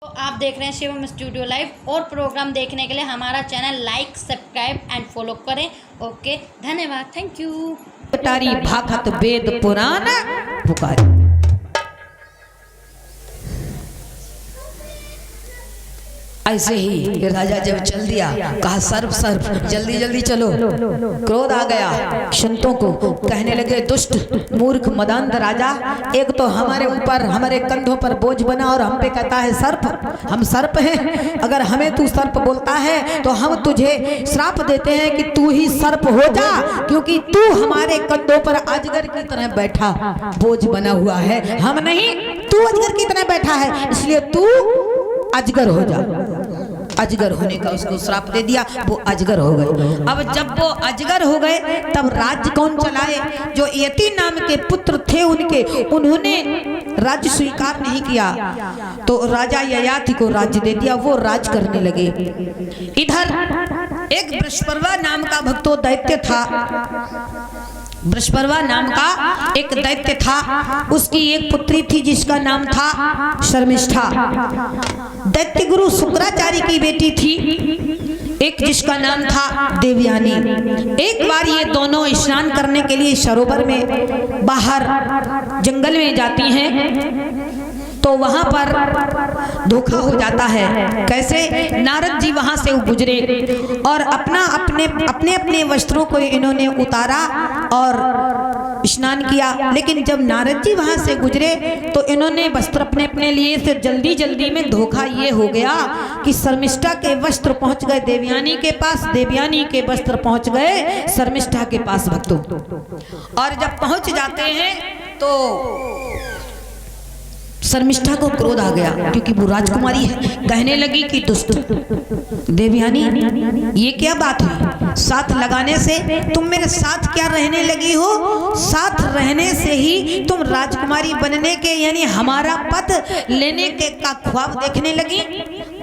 तो आप देख रहे हैं शिवम स्टूडियो लाइव। और प्रोग्राम देखने के लिए हमारा channel like subscribe and follow करें। ओके, धन्यवाद, थैंक यू। तारी भाखत वेद पुराण पुकारी। ऐसे ही राजा जब चल दिया, कहा सर्प सर्प जल्दी जल्दी चलो। क्रोध आ गया संतों को, कहने लगे दुष्ट मूर्ख मदांध राजा, एक तो हमारे ऊपर हमारे कंधों पर बोझ बना और हम पे कहता है सर्प। हम सर्प हैं, अगर हमें तू सर्प बोलता है तो हम तुझे श्राप देते हैं कि तू ही सर्प हो जा, क्योंकि तू हमारे कंधों पर अजगर की तरह बैठा बोझ बना हुआ है। हम नहीं, तू अजगर की तरह बैठा है, इसलिए तू अजगर हो जा। अजगर होने का उसको श्राप दे दिया, वो अजगर हो गए। अब जब वो अजगर हो गए तब राज्य कौन चलाए? जो यति नाम के पुत्र थे उनके, उन्होंने राज्य स्वीकार नहीं किया तो राजा ययाति को राज्य दे दिया, वो राज करने लगे। इधर एक बृहस्पति नाम का भक्तो दैत्य था। बृहस्पति नाम का एक दैत्य था, उसकी एक पुत्री थी जिसका नाम था शर्मिष्ठा। दैत्य गुरु शुक्राचार्य की बेटी थी एक, जिसका नाम था देवयानी। एक बार ये दोनों स्नान करने के लिए सरोवर में बाहर जंगल में जाती हैं, तो वहां पर धोखा हो जाता है। कैसे? नारद जी वहां से गुजरे और अपने वस्त्रों को इन्होंने उतारा और स्नान किया, लेकिन जब नारद जी वहां से गुजरे तो इन्होंने वस्त्र अपने लिए से जल्दी जल्दी में धोखा ये हो गया कि शर्मिष्ठा के वस्त्र पहुंच गए देवयानी के पास, देवयानी के वस्त्र पहुंच गए शर्मिष्ठा के पास भक्तों। और जब पहुंच जाते हैं तो शर्मिष्ठा को क्रोध आ गया, क्योंकि वो राजकुमारी है। कहने लगी कि दुष्ट देवयानी, ये क्या बात हुई? साथ लगाने से तुम मेरे साथ क्या रहने लगी हो? साथ रहने से ही तुम राजकुमारी बनने के यानी हमारा पद लेने के का ख्वाब देखने लगी।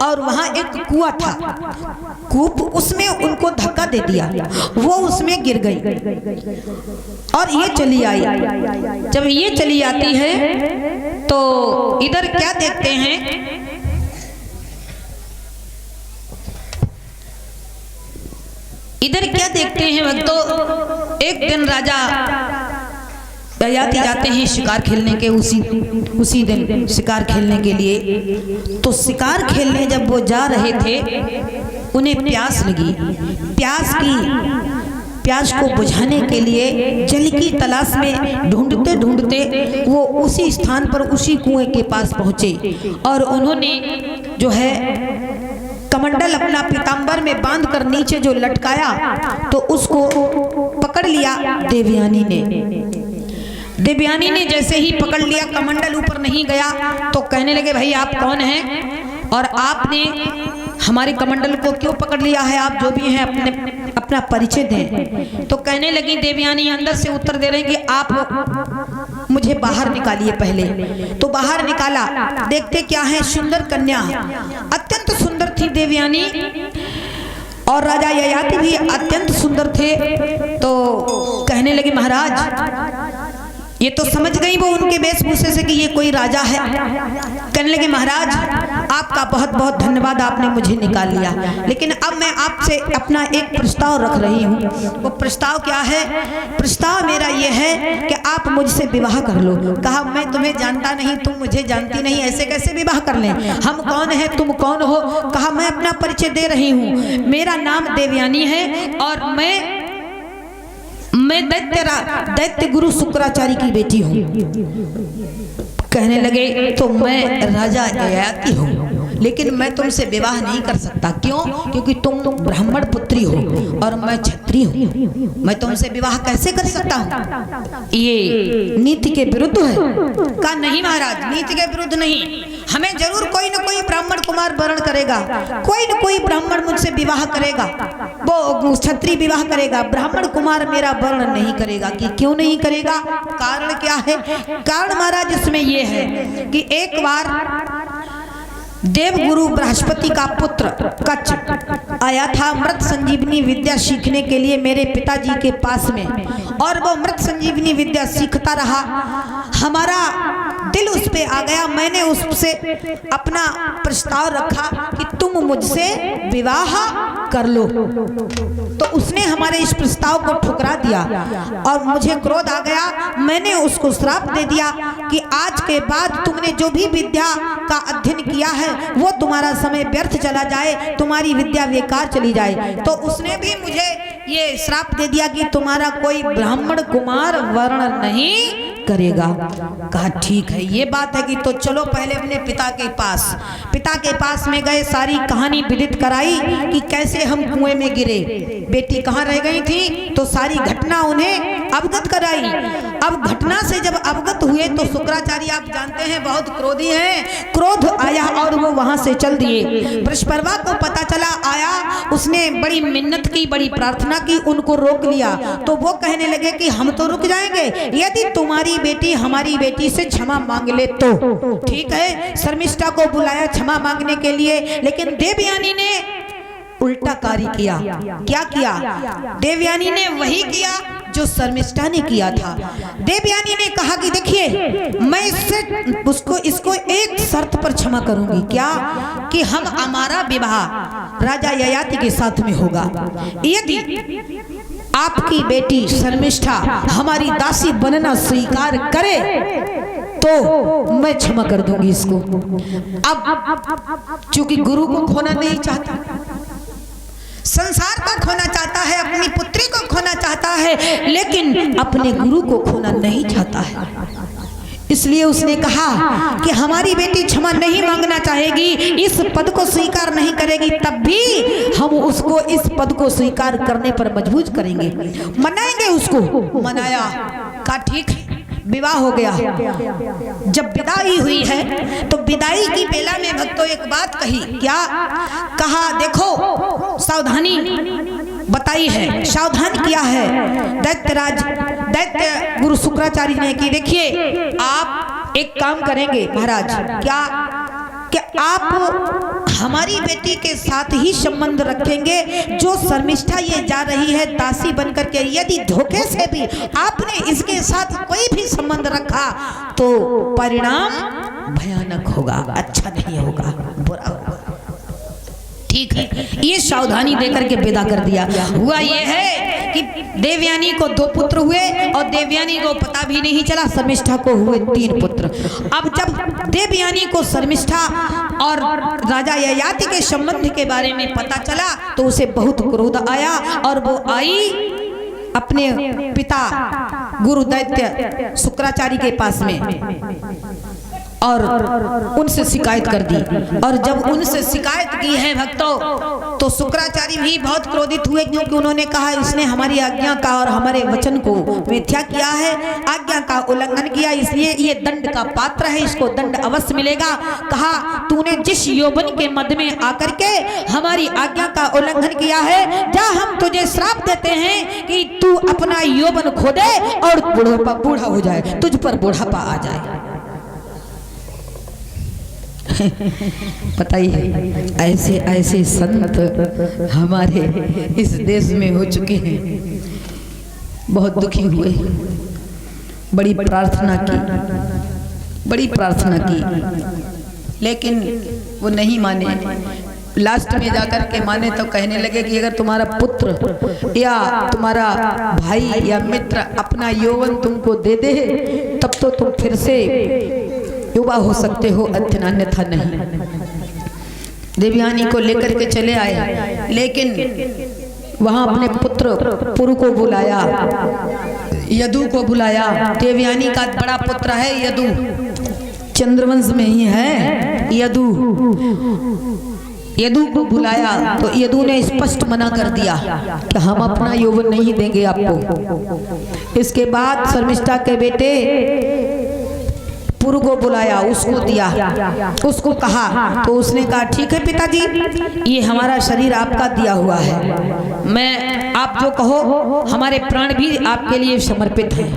और वहां एक कुआं था, कूप, उसमें उनको धक्का दे दिया, वो उसमें गिर गई और ये चली आई। जब ये चली आती है तो इधर क्या देखते हैं? इधर क्या देखते हैं भक्तों? एक दिन राजा ययाति जाते हैं शिकार खेलने के, उसी दिन शिकार खेलने के लिए। तो शिकार खेलने जब वो जा रहे थे, उन्हें प्यास लगी। प्यास को बुझाने के लिए जल की तलाश में ढूंढते ढूंढते वो उसी स्थान पर, उसी कुएं के पास पहुंचे और उन्होंने जो है कमंडल अपना पीतांबर में बांध कर नीचे जो लटकाया, तो उसको पकड़ लिया देवयानी ने। देवयानी ने जैसे ही पकड़ लिया, कमंडल ऊपर नहीं गया, तो कहने लगे भाई आप कौन हैं और आपने हमारे कमंडल को क्यों पकड़ लिया है? आप जो भी हैं अपना परिचय दें। तो कहने लगी देवयानी, अंदर से उत्तर दे रहे हैं कि आप मुझे बाहर निकालिए पहले। तो बाहर निकाला, देखते क्या है, सुंदर कन्या, अत्यंत सुंदर थी देवयानी और राजा ययाति भी अत्यंत सुंदर थे। तो कहने लगे महाराज, ये तो समझ गई वो उनके वेशभूषे से कि ये कोई राजा है। कहने लगे महाराज आपका बहुत बहुत धन्यवाद, आपने मुझे निकाल लिया, लेकिन अब मैं आपसे अपना एक प्रस्ताव रख रही हूँ। वो प्रस्ताव क्या है? प्रस्ताव मेरा ये है कि आप मुझसे विवाह कर लो। कहा मैं तुम्हें जानता नहीं, तुम मुझे जानती नहीं, ऐसे कैसे विवाह कर लें? हम कौन है, तुम कौन हो? कहा मैं अपना परिचय दे रही हूँ, मेरा नाम देवयानी है और मैं दैत्य गुरु शुक्राचार्य की बेटी हूँ। कहने लगे तो मैं राजा ययाति हूँ, लेकिन मैं तुमसे विवाह नहीं कर सकता। क्यों? क्योंकि तुम ब्राह्मण पुत्री हो और मैं क्षत्रिय हूँ, मैं तुमसे विवाह कैसे कर सकता हूँ? ये नीति के विरुद्ध है। कहा नहीं महाराज, नीति के विरुद्ध नहीं, हमें जरूर कोई न कोई ब्राह्मण कुमार वर्ण करेगा, कोई न कोई ब्राह्मण मुझसे विवाह करेगा, वो क्षत्रिय विवाह करेगा, ब्राह्मण कुमार मेरा वर्ण नहीं करेगा। कि क्यों नहीं करेगा? कारण क्या है? कारण महाराज इसमें ये है कि एक बार देवगुरु बृहस्पति का पुत्र कच्छ आया था मृत संजीवनी विद्या सीखने के लिए मेरे पिताजी के पास में, और वो मृत संजीवनी विद्या सीखता रहा। हमारा दिल उस पे आ गया। मैंने उससे अपना प्रस्ताव रखा कि तुम मुझसे विवाह कर लो, तो उसने हमारे इस प्रस्ताव को ठुकरा दिया और मुझे क्रोध आ गया। मैंने उसको श्राप दे दिया कि आज के बाद तुमने जो भी विद्या का अध्ययन किया है वो तुम्हारा समय व्यर्थ चला जाए, तुम्हारी विद्या बेकार चली जाए। तो उसने भी मुझे ये श्राप दे दिया कि तुम्हारा कोई ब्राह्मण कुमार वर्ण नहीं करेगा। कहा ठीक है, ये बात है कि तो चलो पहले अपने पिता के पास में गए, सारी कहानी विदित कराई कि कैसे हम कुएं में गिरे, बेटी कहाँ रह गई थी, तो सारी घटना उन्हें अवगत कराई। अब घटना से जब अवगत हुए तो शुक्राचार्य आप जानते हैं बहुत क्रोधी हैं, क्रोध आया और वो वहां से चल दिए। वृषपर्वा को पता चला, आया, उसने बड़ी मिन्नत की, बड़ी प्रार्थना की, उनको रोक लिया। तो वो कहने लगे कि हम तो रुक जाएंगे यदि तुम्हारी बेटी हमारी बेटी से क्षमा मांग ले तो। ठीक है, शर्मिष्ठा को बुलाया क्षमा मांगने के लिए, लेकिन देवयानी ने उल्टा कार्य किया। क्या किया? देवयानी ने वही किया जो शर्मिष्ठा ने किया था। देवयानी ने कहा कि देखिए मैं इसको एक शर्त पर क्षमा करूंगी। क्या? कि हमारा विवाह राजा ययाति के साथ में होगा। यदि आपकी बेटी शर्मिष्ठा हमारी दासी बनना स्वीकार करे तो मैं क्षमा कर दूंगी इसको। अब चूंकि गुरु को खोना नहीं चाहता, संसार को खोना चाहता है, अपनी पुत्री को खोना चाहता है, लेकिन अपने गुरु को खोना नहीं चाहता है। इसलिए उसने कहा कि हमारी बेटी क्षमा नहीं मांगना चाहेगी, इस पद को स्वीकार नहीं करेगी, तब भी हम उसको इस पद को स्वीकार करने पर मजबूर करेंगे, मनाएंगे उसको। मनाया, कहा ठीक है, विवाह हो गया। जब विदाई हुई है तो विदाई की बेला में भक्तों एक बात कही। क्या कहा? देखो सावधानी बताई है, सावधान किया है दैत्य गुरु शुक्राचार्य ने कि देखिए आप एक काम करेंगे महाराज, क्या कि आप हमारी बेटी के साथ ही संबंध रखेंगे। जो शर्मिष्ठा ये जा रही है दासी बनकर के, यदि धोखे से भी आपने इसके साथ कोई भी संबंध रखा तो परिणाम भयानक होगा, अच्छा नहीं होगा, बुरा होगा। ठीक है, ये सावधानी देकर के विदा कर दिया। हुआ ये है कि देवयानी को 2 पुत्र हुए और देवयानी को पता भी नहीं चला, शर्मिष्ठा को हुए 3 पुत्र। अब जब देवयानी को शर्मिष्ठा और राजा ययाति के संबंध के बारे में पता चला तो उसे बहुत क्रोध आया और वो आई अपने पिता गुरु दैत्य शुक्राचार्य के पास में और उनसे शिकायत कर दी। और जब उनसे शिकायत की है भक्तों तो शुक्राचार्य भी बहुत क्रोधित हुए, क्योंकि उन्होंने कहा इसने हमारी आज्ञा का और हमारे वचन को मिथ्या किया है, आज्ञा का उल्लंघन किया, इसलिए ये दंड का पात्र है, इसको दंड अवश्य मिलेगा। कहा तूने जिस यौवन के मद में आकर के हमारी आज्ञा का उल्लंघन किया है, जा हम तुझे श्राप देते हैं कि तू अपना यौवन खो दे और बूढ़ा हो जाए, तुझ पर बुढ़ापा आ जाए। पता ही है ऐसे ऐसे संत हमारे इस देश में हो चुके हैं। बहुत दुखी हुए, बड़ी प्रार्थना की, लेकिन वो नहीं माने। लास्ट में जाकर के माने तो कहने लगे कि अगर तुम्हारा पुत्र या तुम्हारा भाई या मित्र अपना यौवन तुमको दे दे तब तो तुम फिर से युवा हो सकते हो, अन्यथा नहीं। देवयानी को लेकर के चले आए, लेकिन वहां अपने पुत्र पुरु को बुलाया, यदु को बुलाया। देवयानी का बड़ा पुत्र है यदु, चंद्रवंश में ही है यदु को बुलाया तो यदु ने स्पष्ट मना कर दिया कि हम अपना यौवन नहीं देंगे आपको। इसके बाद शर्मिष्ठा के बेटे पुरु को बुलाया, उसको दिया, उसको कहा तो उसने कहा ठीक है पिताजी, ये हमारा शरीर आपका दिया हुआ है, मैं आप जो कहो, हमारे प्राण भी आपके लिए समर्पित हैं।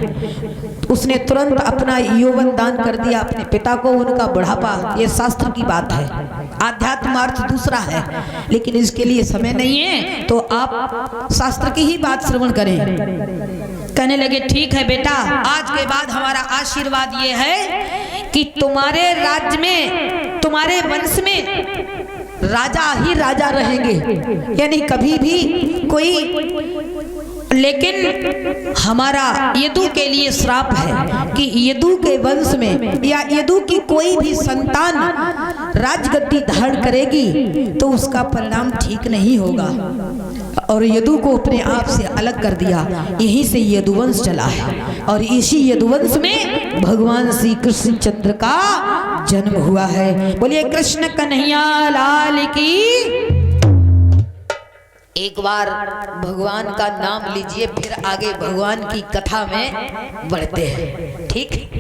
उसने तुरंत अपना यौवन दान कर दिया अपने पिता को, उनका बुढ़ापा। ये शास्त्र की बात है, आध्यात्म अर्थ दूसरा है, लेकिन इसके लिए समय नहीं है तो आप शास्त्र की ही बात श्रवण करें। कहने लगे ठीक है बेटा, आज के बाद हमारा आशीर्वाद ये है कि तुम्हारे राज्य में, तुम्हारे वंश में राजा ही राजा रहेंगे, यानी कभी भी कोई। लेकिन हमारा यदु के लिए श्राप है कि यदु के वंश में या यदु की कोई भी संतान राजगद्दी धारण करेगी तो उसका परिणाम ठीक नहीं होगा। और यदु को अपने आप से अलग कर दिया, यहीं से यदुवंश चला है और इसी यदुवंश में भगवान श्री कृष्ण चंद्र का जन्म हुआ है। बोलिए कृष्ण कन्हैया लाल की। एक बार भगवान का नाम लीजिए, फिर आगे भगवान की कथा में बढ़ते हैं। ठीक।